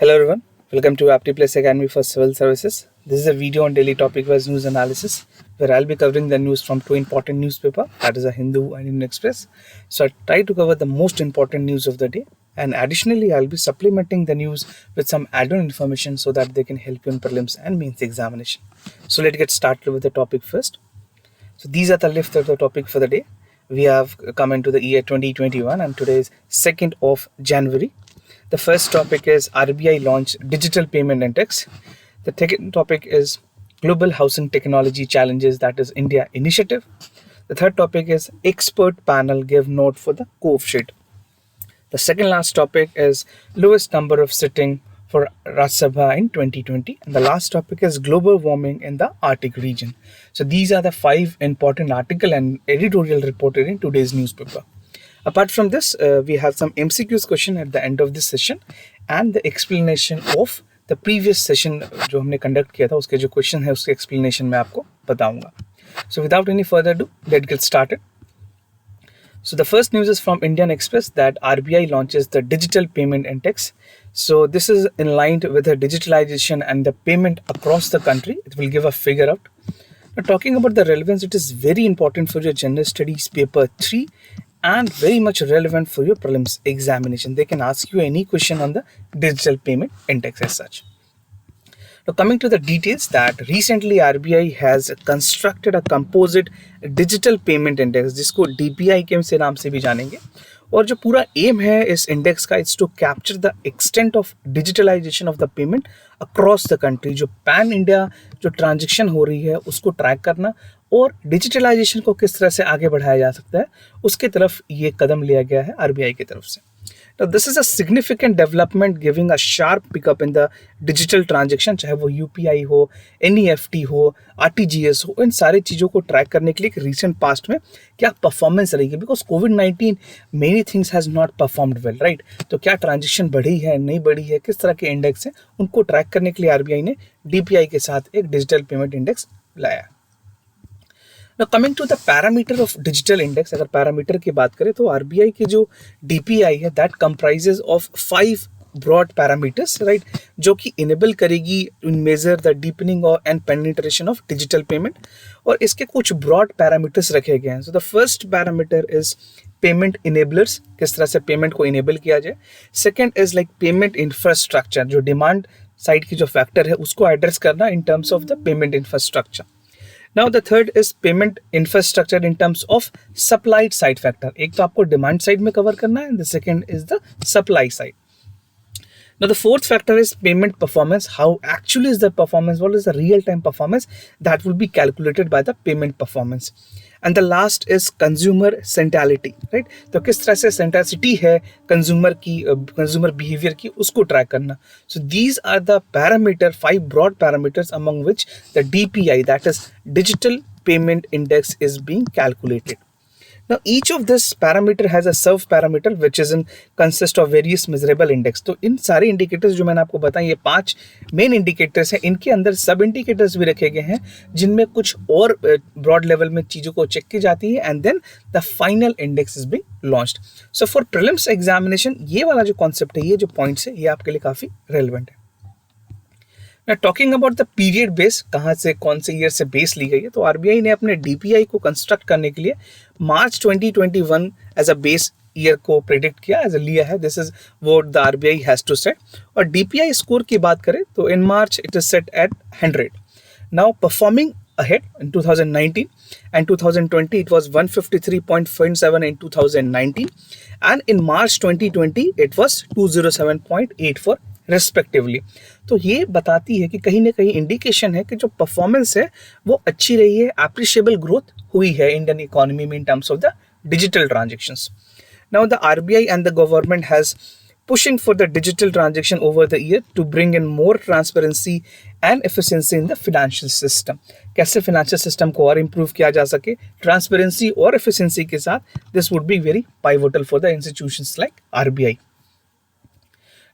Hello everyone, welcome to AptiPlace Academy for Civil Services. This is a video on daily topic-wise news analysis where I'll be covering the news from two important newspapers, that is a Hindu and Indian Express. So I try to cover the most important news of the day, and additionally I'll be supplementing the news with some add-on information so that they can help you in prelims and mains examination. So let's get started with the topic first. So these are the list of the topic for the day. We have come into the year 2021 and today is 2nd of January. The first topic is RBI launch digital payment index. The second topic is global housing technology challenges, that is India initiative. The third topic is expert panel give note for the coefficient. The second last topic is lowest number of sitting for Rajya Sabha in 2020. And the last topic is global warming in the Arctic region. So these are the 5 important article and editorial reported in today's newspaper. Apart from this, we have some MCQs question at the end of this session and the explanation of the previous session जो हमने conduct किया था उसके जो question है उसके explanation मैं आपको बताऊंगा. So without any further ado, let's get started. So the first news is from Indian Express that RBI launches the digital payment index. So this is in line with the digitalization and the payment across the country. It will give a figure out. Now talking about the relevance, it is very important for your general studies paper 3 and very much relevant for your prelims examination. They can ask you any question on the digital payment index as such. Now coming to the details, that recently RBI has constructed a composite digital payment index जिसको DPI के से नाम से भी जानेंगे, और जो पूरा एम है इस इंडेक्स का it's to capture the extent of digitalization of the payment across the country. जो पैन इंडिया जो ट्रांजेक्शन हो रही है उसको ट्रैक करना और डिजिटलाइजेशन को किस तरह से आगे बढ़ाया जा सकता है उसके तरफ ये कदम लिया गया है आरबीआई की तरफ से. Now, this is a significant development giving a sharp pickup in the digital transaction, चाहे वो UPI हो, NEFT हो, RTGS हो, इन सारी चीज़ों को ट्रैक करने के लिए एक recent past में क्या परफॉर्मेंस रहेगी, because covid many things has not performed well, right? तो क्या ट्रांजेक्शन बढ़ी है, नहीं बढ़ी है, किस तरह के इंडेक्स हैं, उनको ट्रैक करने के लिए आरबीआई ने DPI के साथ एक डिजिटल पेमेंट इंडेक्स लाया. Now coming to the parameter of digital index, अगर पैरामीटर की बात करें तो आरबीआई की जो DPI है that comprises of 5 broad parameters, right, जो कि enable करेगी to measure the deepening and penetration of digital payment, और इसके कुछ broad parameters रखे गए हैं. So the first parameter is payment enablers, किस तरह से पेमेंट को इनेबल किया जाए. Second is like payment infrastructure, जो डिमांड साइड की जो फैक्टर है उसको एड्रेस करना in terms of the payment infrastructure. Now the third is payment infrastructure in terms of supply side factor. एक तो आपको demand side में cover करना है and the second is the supply side. Now the fourth factor is payment performance. How actually is the performance? What is the real time performance that will be calculated by the payment performance? And the last is consumer centrality, right? तो किस तरह से centrality है consumer की consumer behavior की उसको track करना. So these are the parameter, 5 broad parameters among which the DPI, that is digital payment index, is being calculated. Now each of this parameter has a sub parameter which is in consist of various measurable index. तो इन सारे indicators जो मैंने आपको बताया, ये 5 main indicators हैं, इनके अंदर सब indicators भी रखे गए हैं जिनमें कुछ और broad level में चीज़ों को चेक की जाती है and then the final index is being launched. So for prelims examination ये वाला जो concept है, ये जो points है, ये आपके लिए काफ़ी relevant है. Now talking about the period base, कहाँ से कौन से ईयर से बेस ली गई है, तो आरबीआई ने अपने डीपीआई को कंस्ट्रक्ट करने के लिए March 2021 as a base year को प्रेडिक्ट किया, एज अ लिया है. This is what the RBI has to set. और डीपीआई स्कोर की बात करें तो in March it is set at 100. Now performing ahead in 2019 and 2020 it was 153.57 in 2019 and in March 2020 it was 207.84 respectively. तो ये बताती है कि कहीं ना कहीं इंडिकेशन है कि जो परफॉर्मेंस है वो अच्छी रही है, एप्रिशिएबल ग्रोथ हुई है इंडियन इकोनॉमी में in terms of the digital transactions. Now the RBI and the government has pushing for the digital transaction over the year to bring in more transparency and efficiency in the financial system. कैसे financial system को और improve किया जा सके transparency और efficiency के साथ, this would be very pivotal for the institutions like RBI.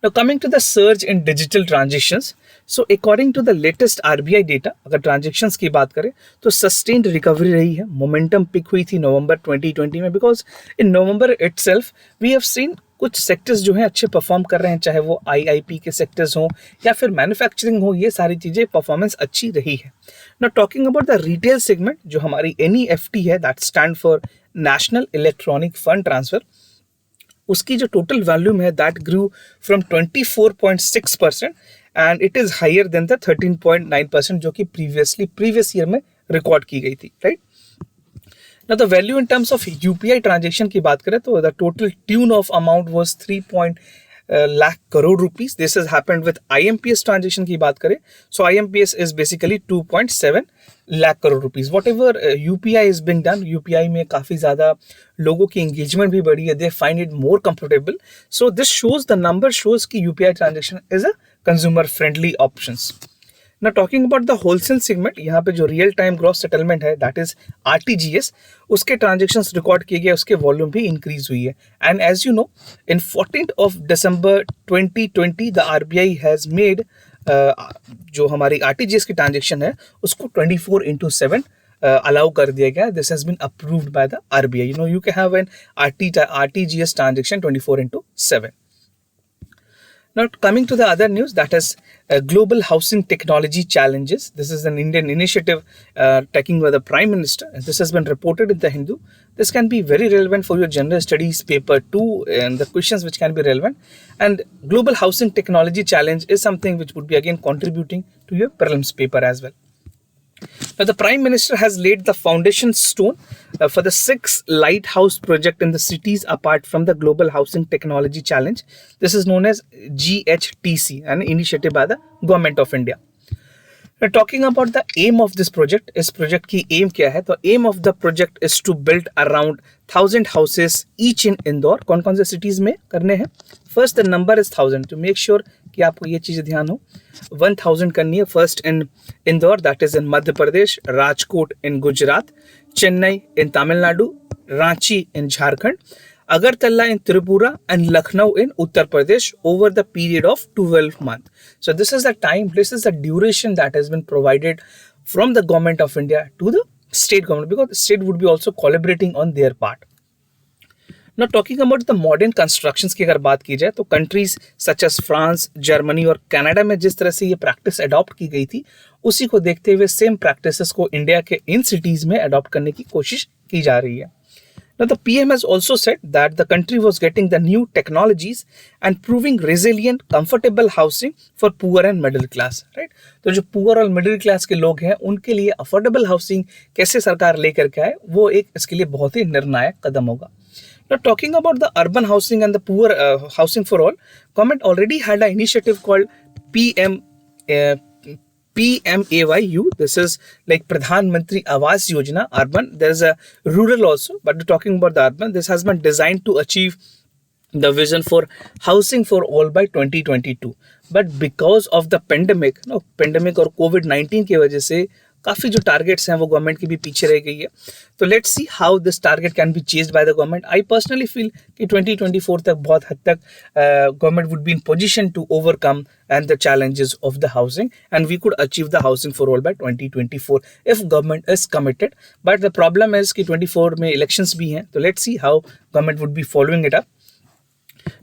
Now coming to the surge in digital transactions, so according to the latest RBI data, अगर transactions की बात करें तो sustained recovery रही है, momentum pick हुई थी November 2020 में, because in November itself we have seen कुछ सेक्टर्स जो हैं अच्छे परफॉर्म कर रहे हैं, चाहे वो आईआईपी के सेक्टर्स हों या फिर मैन्युफैक्चरिंग हो, ये सारी चीज़ें परफॉर्मेंस अच्छी रही है। Now talking about the retail segment, जो हमारी एनईएफटी है, that stand for national electronic fund transfer, उसकी जो टोटल वॉल्यूम है that grew from 24.6% and it is higher than the 13.9% जो कि प्रीवियस ईयर में रिकॉर्ड की गई थी, right. Now the value in terms of UPI transaction की बात करें तो the total tune of amount was 3 lakh crore rupees. This has happened with IMPS transaction की बात करें, so IMPS is basically 2.7 lakh crore rupees. Whatever UPI is being done, UPI में काफ़ी ज़्यादा लोगों की engagement भी बढ़ी है, they find it more comfortable. So this shows, the number shows कि UPI transaction is a consumer friendly options. Now talking about the wholesale segment, यहाँ पे जो रियल टाइम ग्रॉस सेटलमेंट है दैट इज RTGS, उसके transactions record किए गए, उसके volume भी इंक्रीज हुई है। And as you know, in 14th of December 2020 the RBI has made जो हमारी RTGS की ट्रांजेक्शन है उसको 24/7 अलाउ कर दिया गया। This has been approved by the RBI। You know, you can have an RTGS transaction 24/7। Now coming to the other news, that is global housing technology challenges. This is an Indian initiative taken by the Prime Minister, and this has been reported in the Hindu. This can be very relevant for your general studies paper too, and the questions which can be relevant. And global housing technology challenge is something which would be again contributing to your prelims paper as well. Now, the Prime Minister has laid the foundation stone for the 6th lighthouse project in the cities apart from the Global Housing Technology Challenge. This is known as GHTC, an initiative by the Government of India. Now, talking about the aim of this project, इस project की aim क्या है? तो aim of the project is to build around 1,000 houses each in Indore. कौन कौन से cities में करने हैं? First, the number is 1,000. To make sure कि आपको ये चीज़ ध्यान हो, 1,000 करनी है। First in Indore, that is in Madhya Pradesh, Rajkot in Gujarat, Chennai in Tamil Nadu, Ranchi in Jharkhand, Agartala in Tripura, and Lucknow in Uttar Pradesh over the period of 12 months. So this is the time, this is the duration that has been provided from the government of India to the state government, because the state would be also collaborating on their part. Now talking about the modern constructions की अगर बात की जाए तो countries such as France, Germany और Canada में जिस तरह से ये प्रैक्टिस अडॉप्ट की गई थी, उसी को देखते हुए सेम प्रैक्टिसेस को इंडिया के इन सिटीज में अडॉप्ट करने की कोशिश की जा रही है। Now the PM has also said that the country was getting the new technologies and proving resilient, comfortable housing for poor and middle class, right? तो जो poor और middle class के लोग हैं उनके लिए affordable housing कैसे सरकार लेकर के आए, वो एक इसके लिए बहुत ही निर्णायक कदम होगा। Now talking about the urban housing and the poor housing for all, government already had an initiative called PMAYU. This is like Pradhan Mantri Awas Yojana urban. There is a rural also, but talking about the urban, this has been designed to achieve the vision for housing for all by 2022. But because of the pandemic और COVID-19 की वजह से काफ़ी जो targets हैं वो government की भी पीछे रह गई है। तो let's see how this target can be chased by the government. I personally feel कि 2024 तक बहुत हद तक government would be in position to overcome and the challenges of the housing and we could achieve the housing for all by 2024 if government is committed. But the problem is कि 24 में elections भी हैं, तो let's see how government would be following it up.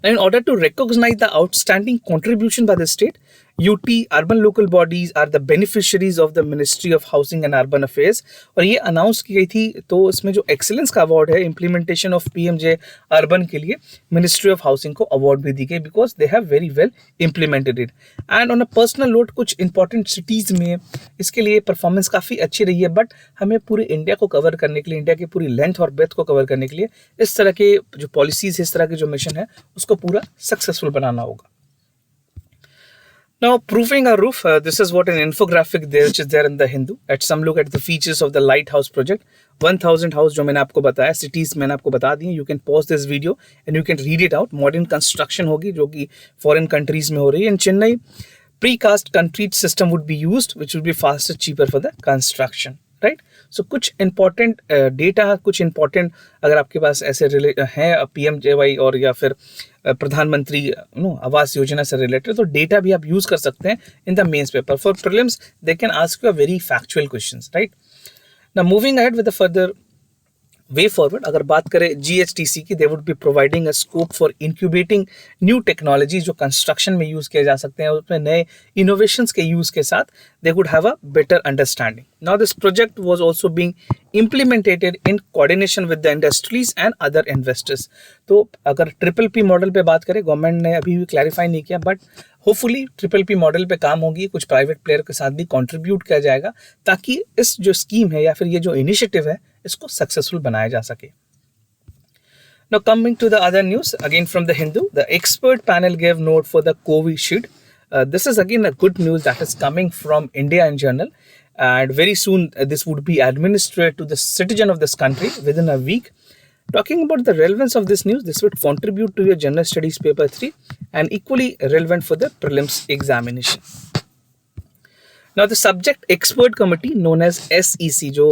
Now, in order to recognize the outstanding contribution by the state, UT urban local bodies are the beneficiaries of the Ministry of Housing and Urban Affairs. और ये announce की गई थी, तो इसमें जो excellence का award है इम्प्लीमेंटेशन ऑफ PMJ अर्बन के लिए मिनिस्ट्री ऑफ हाउसिंग को अवार्ड भी दी गई because they have very well implemented it. And on a personal note कुछ इंपॉर्टेंट सिटीज़ में इसके लिए परफॉर्मेंस काफ़ी अच्छी रही है, बट हमें पूरे इंडिया को कवर करने के लिए, इंडिया की पूरी लेंथ और ब्रेथ को कवर करने के लिए इस तरह के जो पॉलिसीज़, इस तरह के जो मिशन है उसको पूरा सक्सेसफुल बनाना होगा। Now, proofing a roof, this is what an infographic there which is there in the Hindu. At some look at the features of the lighthouse project. 1,000 house जो मैंने आपको बताया, cities मैंने आपको बता दी। You can pause this video and you can read it out. Modern construction होगी जो कि foreign countries में हो रही है। In Chennai, precast concrete system would be used, which would be faster, cheaper for the construction. Right, so कुछ important data, कुछ important अगर आपके पास ऐसे हैं PMJY और या फिर प्रधानमंत्री आवास योजना से रिलेटेड, तो डेटा भी आप यूज कर सकते हैं in the mains paper. For prelims they can ask you a very factual questions, right. Now moving ahead with the further way forward अगर बात करें GHTC की, they would be providing a scope for incubating new technology जो construction में use किए जा सकते हैं, उसमें नए इनोवेशंस के यूज के साथ they would have a better understanding. Now this project was also being implemented in coordination with the industries and other investors. तो अगर ट्रिपल पी मॉडल पे बात करें, गवर्नमेंट ने अभी भी क्लैरिफाई नहीं किया, but hopefully triple P model पे काम होगी, कुछ प्राइवेट प्लेयर के साथ भी कंट्रीब्यूट किया जाएगा ताकि इस जो स्कीम है या फिर ये जो इनिशिएटिव है इसको सक्सेसफुल बनाया जा सके. Now coming to the other news, again from the Hindu, the expert panel gave note for the Covishield. This is again a good news that is coming from India in general, and very soon this would be administered to the citizen of this country within a week. Talking about the relevance of this news, this would contribute to your general studies paper 3 and equally relevant for the prelims examination. Now the subject expert committee known as SEC, जो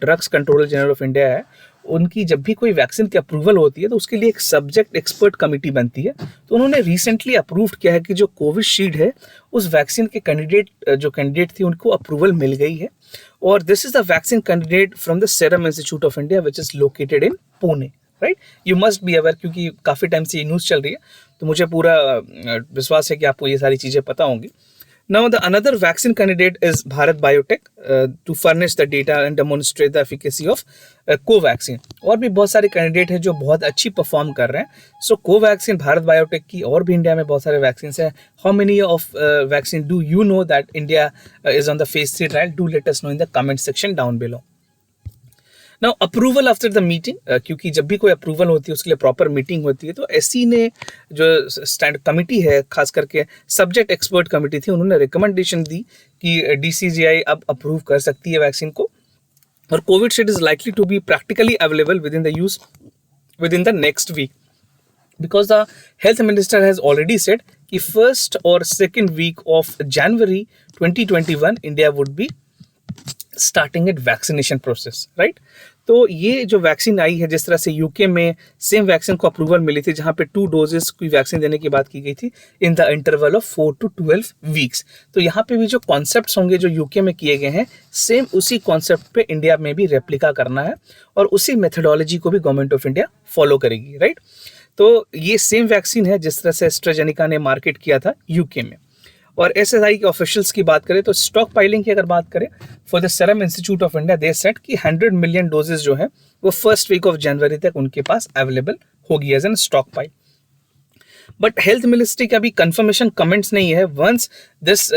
drugs controller general of India है, उनकी जब भी कोई vaccine की approval होती है तो उसके लिए एक सब्जेक्ट एक्सपर्ट कमेटी बनती है. तो उन्होंने रिसेंटली अप्रूव किया है कि जो कोविशील्ड है उस वैक्सीन के कैंडिडेट थी उनको अप्रूवल मिल गई है. और this is the vaccine candidate from the serum institute of India which is located in Pune. Right, you must be aware, क्योंकि काफ़ी टाइम से ये न्यूज़ चल रही है तो मुझे पूरा विश्वास है कि आपको ये सारी चीज़ें पता होंगी. Now, the another vaccine candidate is Bharat Biotech to furnish the data and demonstrate the efficacy of Covaxin. और भी बहुत सारे कैंडिडेट हैं जो बहुत अच्छी परफॉर्म कर रहे हैं. सो कोवैक्सीन भारत बायोटेक की, और भी इंडिया में बहुत सारे वैक्सीन हैं. How many of vaccine do you know that India is on the phase 3 trial? Do let us know in the comment section down below. Now approval after the meeting, क्योंकि जब भी कोई approval होती है उसके लिए proper meeting होती है, तो एससी ने जो स्टैंड कमिटी है, खास करके सब्जेक्ट एक्सपर्ट कमिटी थी, उन्होंने रिकमेंडेशन दी कि DCGI अब अप्रूव कर सकती है वैक्सीन को. और Covishield is likely to be practically available within the use within the next week, because the health minister has already said कि first और second week of January 2021 India would be starting it vaccination process, right? तो ये जो vaccine आई है, जिस तरह से UK में सेम वैक्सीन को अप्रूवल मिली थी जहाँ पे 2 डोजेस की वैक्सीन देने की बात की गई थी in the interval of 4 to 12 weeks. तो यहाँ पे भी जो कॉन्सेप्ट्स होंगे जो यूके में किए गए हैं, सेम उसी कॉन्सेप्ट पे इंडिया में भी रेप्लिका करना है और उसी मेथडोलॉजी को भी गवर्नमेंट ऑफ इंडिया फॉलो करेगी, राइट? तो ये सेम वैक्सीन है जिस तरह से एस्ट्राजेनिका ने मार्केट किया था यूके में. और SSI के ऑफिशियल्स की बात करें तो स्टॉक पाइलिंग की अगर बात करें for the serum institute of India, they set कि 100 मिलियन डोजेज जो है वो फर्स्ट वीक ऑफ जनवरी तक उनके पास अवेलेबल होगी as an stockpile. But health ministry का भी कंफर्मेशन कमेंट्स नहीं है. Once this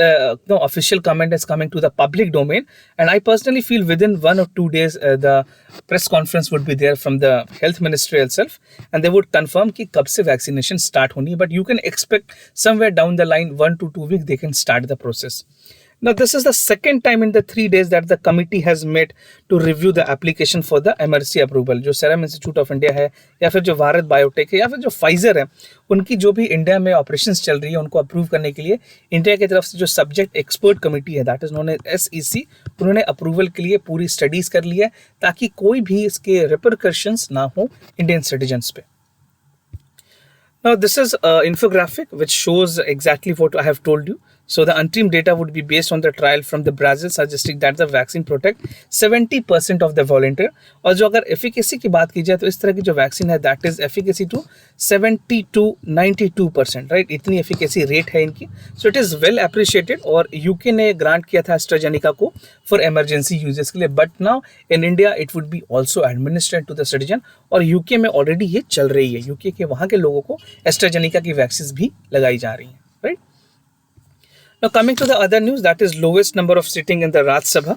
official comment is coming to the public domain, and I personally feel within 1 or 2 days the press conference would be there from the health ministry itself, and they would confirm कि कब से vaccination start होनी है. But you can expect somewhere down the line 1 to 2 weeks they can start the process. Now, this is the second time in the 3 days that the committee has met to review the application for the emergency approval. जो Serum Institute of India है, या फिर जो Bharat biotech है, या फिर जो Pfizer है, उनकी जो भी इंडिया में ऑपरेशंस चल रही है उनको अप्रूव करने के लिए इंडिया की तरफ से जो सब्जेक्ट एक्सपर्ट कमेटी है, that is known as SEC, उन्होंने अप्रूवल के लिए पूरी स्टडीज कर ली है ताकि कोई भी इसके रिपरकशंस ना हो इंडियन सिटीजन्स पे. Now, this is an infographic which shows exactly what I have told you. So, the interim data would be based on the trial from the Brazil suggesting that the vaccine protect 70% of the volunteer. और जो अगर efficacy की बात की जाए तो इस तरह की जो वैक्सीन है that is efficacy to 70 to 92%, right? इतनी efficacy rate है इनकी. So, it is well appreciated और UK ने ग्रांट किया था AstraZeneca को for emergency uses के लिए. But now in India it would be also administered to the citizen और UK में already ये चल रही है. UK के वहाँ के लोगों को AstraZeneca की वैक्सीन भी लगाई जा रही हैं, right? Now coming to the other news, that is lowest number of sitting in the Rajya Sabha.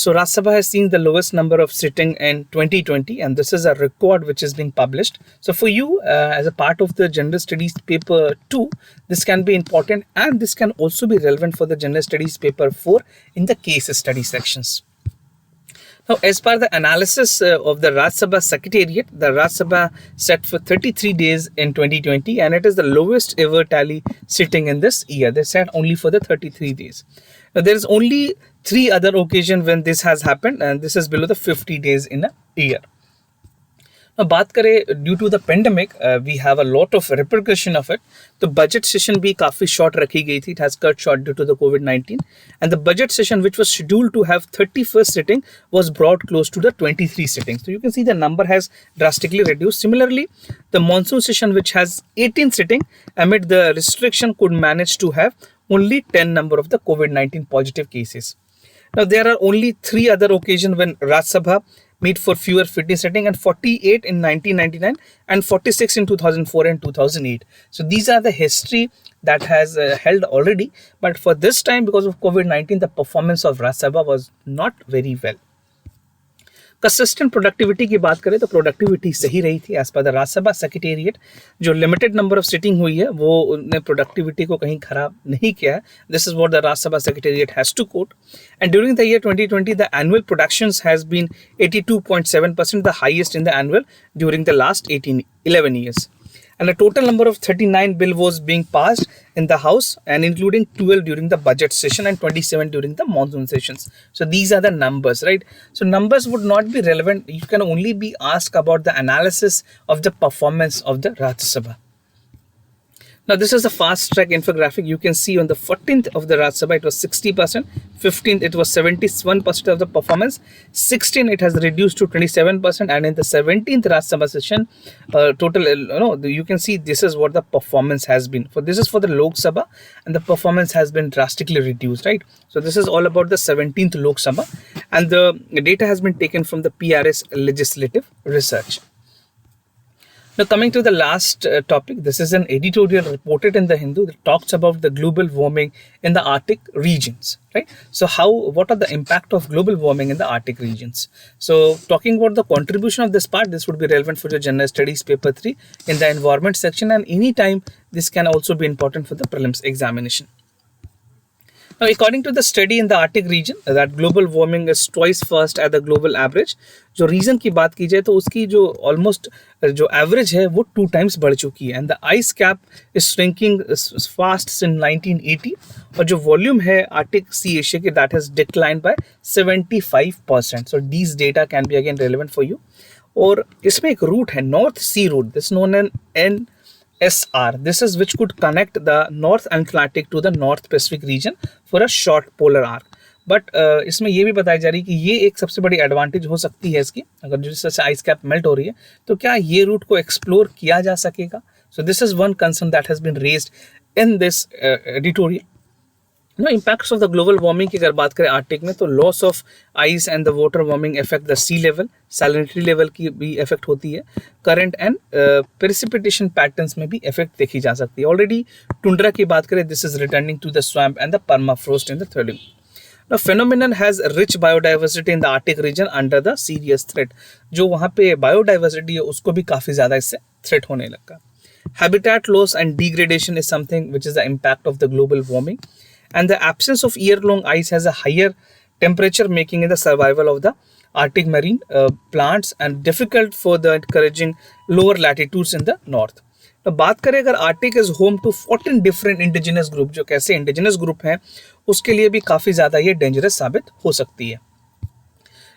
So Rajya Sabha has seen the lowest number of sitting in 2020, and this is a record which is being published. So for you, as a part of the General Studies paper 2, this can be important, and this can also be relevant for the General Studies paper 4 in the case study sections. Now, as per the analysis of the Rajya Sabha Secretariat, the Rajya Sabha sat for 33 days in 2020, and it is the lowest ever tally sitting in this year. They sat only for the 33 days. Now, there is only 3 other occasions when this has happened, and this is below the 50 days in a year. अब बात करें due to the pandemic we have a lot of repercussion of it. तो budget session भी काफ़ी short रखी गई थी. It has cut short due to the कोविड-19 and the budget session which was scheduled to have 31st sitting was brought close to the 23 sittings. So you can see the number has drastically reduced. Similarly, the monsoon session which has 18 sitting amid the restriction could manage to have only 10 number of the COVID-19 positive cases. Now there are only 3 other occasions when Rajya Sabha meet for fewer fitness setting, and 48 in 1999 and 46 in 2004 and 2008. So these are the history that has held already, but for this time because of COVID-19 the performance of Rajya Sabha was not very well. Consistent productivity की बात करें तो productivity सही रही थी as per the Rajya Sabha secretariat. जो limited number of sitting हुई है वो उन्होंने प्रोडक्टिविटी को कहीं खराब नहीं किया है. This is what the Rajya Sabha secretariat has to coat. And during the year 2020 the annual productions has been 82.7%, the highest in the annual during the last 11 years. And a total number of 39 bill was being passed in the House, and including 12 during the budget session and 27 during the monsoon sessions. So these are the numbers, right? So numbers would not be relevant. You can only be asked about the analysis of the performance of the Rajya Sabha. Now this is the fast track infographic. You can see on the 14th of the Rajya Sabha it was 60%, 15th it was 71% of the performance, 16th it has reduced to 27%, and in the 17th Rajya Sabha session total you can see this is what the performance has been. For this is for the Lok Sabha, and the performance has been drastically reduced, right? So this is all about the 17th Lok Sabha, and the data has been taken from the PRS legislative research. Now coming to the last topic, this is an editorial reported in the Hindu that talks about the global warming in the Arctic regions, right? So what are the impact of global warming in the Arctic regions? So talking about the contribution of this part, this would be relevant for your general studies paper 3 in the environment section, and anytime this can also be important for the prelims examination. Now, according to the study in the Arctic region, that global warming is twice fast at the global average. जो reason की बात की जाए तो उसकी जो almost जो average है वो 2 times बढ़ चुकी है. And the ice cap is shrinking fast since 1980, और जो वॉल्यूम है आर्टिक सी एशिया की that has decline by 75%. So these data can be again relevant for you. और इसमें एक रूट है north sea route, this known an NSR. This is which could connect the North Atlantic to the North Pacific region for a short polar arc. But इसमें ये भी बताई जा रही है कि ये एक सबसे बड़ी एडवांटेज हो सकती है इसकी, अगर जिस तरह से आइस कैप मेल्ट हो रही है तो क्या ये रूट को एक्सप्लोर किया जा सकेगा. So this is one concern that has been raised in this editorial. Impacts of the global warming की अगर बात करें आर्टिक में, तो loss of ice and the water warming effect the sea level, salinity level की भी effect होती है. करंट एंड प्रेसिपिटेशन पैटर्न्स में भी इफेक्ट देखी जा सकती है. ऑलरेडी टुंड्रा की बात करें, this is returning to the swamp and the permafrost in the thawing. Now, phenomenon has rich biodiversity in the Arctic region under the serious threat. जो वहाँ पे biodiversity है उसको भी काफ़ी ज़्यादा इससे threat होने लगा. Habitat loss and degradation is something which is the impact of the global warming, and the absence of year-long ice has a higher temperature, making it the survival of the Arctic marine plants and difficult for the encouraging lower latitudes in the north. तो बात करें अगर arctic is home to 14 different indigenous group, जो कैसे indigenous group हैं उसके लिए भी काफ़ी ज़्यादा ये डेंजरस साबित हो सकती है.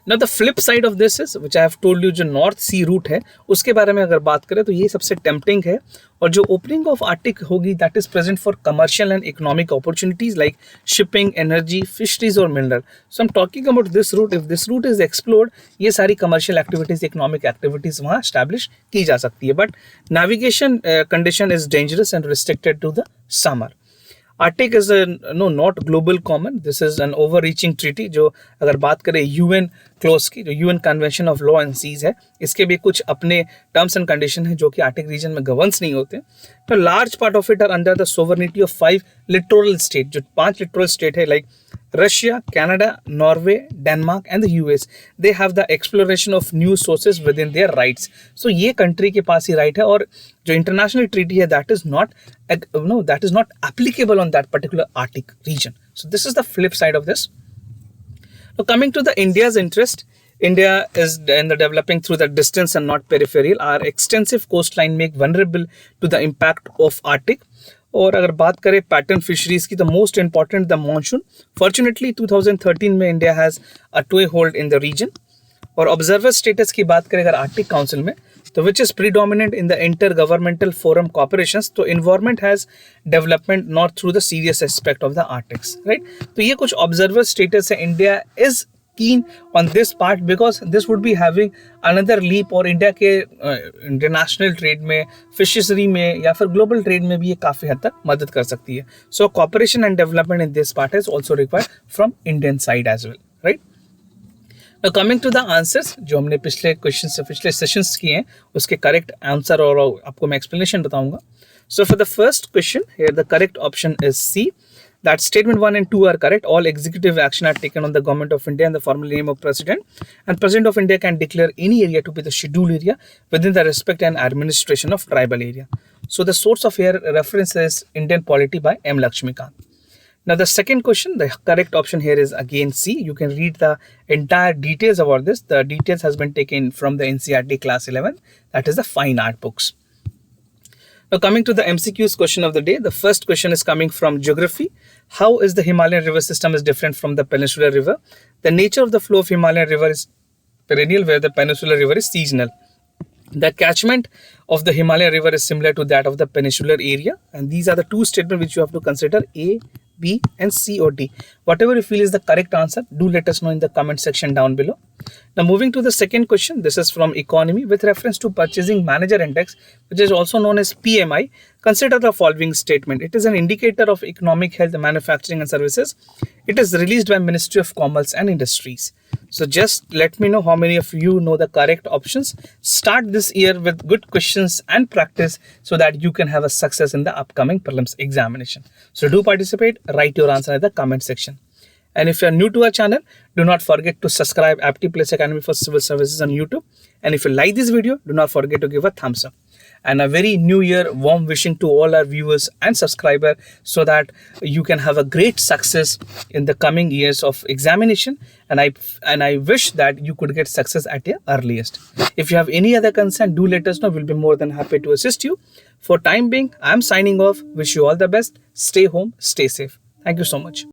Now the flip side of this is which I have told you, जो नॉर्थ सी रूट है उसके बारे में अगर बात करें तो ये सबसे टेम्पटिंग है, और जो ओपनिंग ऑफ आर्टिक होगी that is present for commercial and economic opportunities like shipping, energy, fisheries और mineral. So I am talking about this route. If this route is explored, ये सारी कमर्शियल एक्टिविटीज, इकोनॉमिक एक्टिविटीज वहाँ establish की जा सकती है. But navigation condition is dangerous and restricted to the summer. Arctic is not global common, this is an overreaching treaty. जो अगर बात करें यूएन क्लोज की, जो UN convention of law and seas है, इसके भी कुछ अपने टर्म्स एंड कंडीशन है जो कि आर्टिक रीजन में गवर्न्स नहीं होते. तो large part of it are under the sovereignty of 5 littoral state. जो 5 लिटोरल स्टेट है like Russia, Canada, Norway, Denmark and the US, they have the exploration of new sources within their rights. So ये country के पास ही right है, और जो international treaty है that is not applicable on that particular Arctic region. So this is the flip side of this. Now coming to the India's interest, India is in the developing through the distance and not peripheral. Our extensive coastline make vulnerable to the impact of Arctic. और अगर बात करें pattern fisheries की, तो most important the monsoon. Fortunately 2013 में India has a toehold in the region, और observer status की बात करें अगर आर्कटिक काउंसिल में, तो which is predominant in the intergovernmental forum cooperations, तो environment has development not through the serious aspect of the Arctics, right. तो ये कुछ ऑब्जर्वर स्टेटस है। India is keen on this part because this would be having another leap, और India के international trade में, fishery में या फिर ग्लोबल ट्रेड में भी ये काफ़ी हद तक मदद कर सकती है। So cooperation and development in this part is also required from Indian side as well, right. Now coming to the answers, जो हमने पिछले क्वेश्चन से पिछले सेशंस किए हैं उसके करेक्ट आंसर और आपको मैं एक्सप्लेनेशन बताऊंगा। So for the first question here the correct option is C, that statement 1 and 2 are correct. All executive action are taken on the government of India and the formal name of president, and president of India can declare any area to be the scheduled area within the respect and administration of tribal area. So the source of here reference is Indian Polity by M. Lakshmikant. Now the second question, the correct option here is again C. You can read the entire details about this. The details has been taken from the NCERT class 11, that is the fine art books. Now coming to the MCQs question of the day, the first question is coming from geography. How is the Himalayan river system is different from the peninsular river? The nature of the flow of Himalayan river is perennial, where the peninsular river is seasonal. The catchment of the Himalayan river is similar to that of the peninsular area, and these are the two statements which you have to consider, A, B and C or D. Whatever you feel is the correct answer, do let us know in the comment section down below. Now moving to the second question, this is from economy with reference to purchasing manager index, which is also known as PMI. Consider the following statement. It is an indicator of economic health, manufacturing and services. It is released by Ministry of Commerce and Industries. So just let me know how many of you know the correct options. Start this year with good questions and practice so that you can have a success in the upcoming prelims examination. So do participate, write your answer in the comment section. And if you are new to our channel, do not forget to subscribe Aptiplex Academy for Civil Services on YouTube. And if you like this video, do not forget to give a thumbs up. And a very new year warm wishing to all our viewers and subscribers so that you can have a great success in the coming years of examination. And I wish that you could get success at your earliest. If you have any other concern, do let us know. We'll be more than happy to assist you. For time being, I'm signing off. Wish you all the best. Stay home, stay safe. Thank you so much.